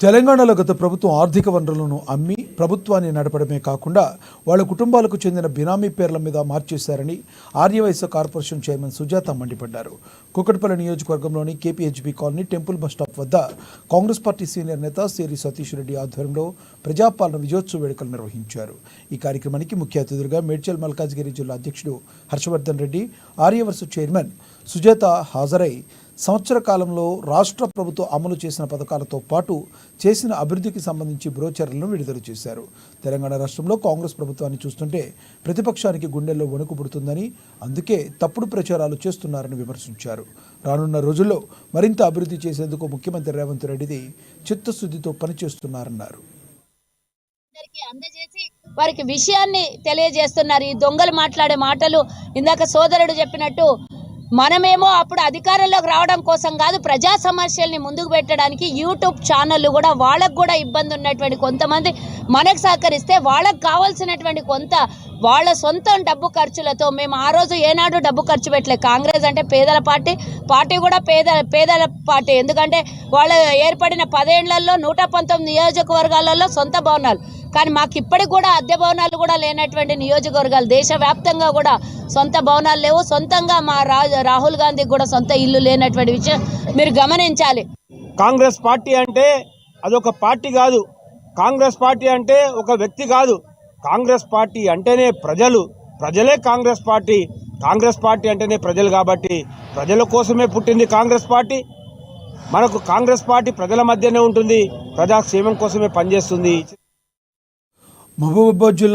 తెలంగాణలో గత ప్రభుత్వం ఆర్థిక వనరులను అమ్మి ప్రభుత్వాన్ని నడపడమే కాకుండా వాళ్ళ కుటుంబాలకు చెందిన బినామీ పేర్ల మీద మార్చేశారని ఆర్యవైశ్య కార్పొరేషన్ చైర్మన్ సుజాత మండిపడ్డారు. కూకట్పల్లి నియోజకవర్గంలోని కేపీహెచ్బీ కాలనీ టెంపుల్ బస్టాప్ వద్ద కాంగ్రెస్ పార్టీ సీనియర్ నేత సేరి సతీష్ రెడ్డి ఆధ్వర్యంలో ప్రజాపాలన విజయోత్సవ వేడుకలు నిర్వహించారు. ఈ కార్యక్రమానికి ముఖ్య అతిథులుగా మేడ్చల్ మల్కాజ్గిరి జిల్లా అధ్యక్షుడు హర్షవర్ధన్ రెడ్డి, ఆర్యవైశ్య చైర్మన్ సుజాత హాజరై సంవత్సర కాలంలో రాష్ట్ర ప్రభుత్వం అమలు చేసిన పథకాలతో పాటు చేసిన అభివృద్ధికి సంబంధించి బ్రోచర్లను విడుదల చేశారు. తెలంగాణ రాష్ట్రంలో కాంగ్రెస్ ప్రభుత్వాన్ని చూస్తుంటే ప్రతిపక్షానికి గుండెల్లో వణుకు పుడుతుందని, అందుకే తప్పుడు ప్రచారాలు చేస్తున్నారని విమర్శించారు. రానున్న రోజుల్లో మరింత అభివృద్ధి చేసేందుకు ముఖ్యమంత్రి రేవంత్ రెడ్డి చిత్తశుద్ధితో పనిచేస్తున్నారన్నారు. వారికి విషయాన్ని తెలియజేస్తున్నారు. ఈ దొంగలు మాట్లాడే మాటలు ఇందాక సోదరుడు చెప్పినట్టు మనమేమో అప్పుడు అధికారంలోకి రావడం కోసం కాదు, ప్రజా సమస్యల్ని ముందుకు పెట్టడానికి యూట్యూబ్ ఛానళ్ళు కూడా వాళ్ళకు కూడా ఇబ్బంది ఉన్నటువంటి కొంతమంది మనకు సహకరిస్తే వాళ్ళకు కావాల్సినటువంటి కొంత వాళ్ళ సొంత డబ్బు ఖర్చులతో మేము ఆ రోజు ఏనాడు డబ్బు ఖర్చు పెట్టలేదు. కాంగ్రెస్ అంటే పేదల పార్టీ కూడా పేదల పార్టీ. ఎందుకంటే వాళ్ళు ఏర్పడిన 10 ఏళ్లలో 119 నియోజకవర్గాలలో సొంత భవనాలు, కానీ మాకు ఇప్పటికి కూడా అద్దె భవనాలు కూడా లేనటువంటి నియోజకవర్గాలు, దేశవ్యాప్తంగా కూడా సొంత భవనాలు లేవు. సొంతంగా మా రాహుల్ గాంధీ కూడా సొంత ఇల్లు లేనటువంటి విషయం మీరు గమనించాలి. కాంగ్రెస్ పార్టీ అంటే అదొక పార్టీ కాదు, కాంగ్రెస్ పార్టీ అంటే ఒక వ్యక్తి కాదు. కాంగ్రెస్ పార్టీ అంటేనే ప్రజలే కాంగ్రెస్ పార్టీ. కాంగ్రెస్ పార్టీ అంటేనే ప్రజలు, కాబట్టి ప్రజల కోసమే పుట్టింది కాంగ్రెస్ పార్టీ. మనకు కాంగ్రెస్ పార్టీ ప్రజల మధ్యనే ఉంటుంది, ప్రజాక్షేమం కోసమే పనిచేస్తుంది. మహబూబాబాద్ జిల్లా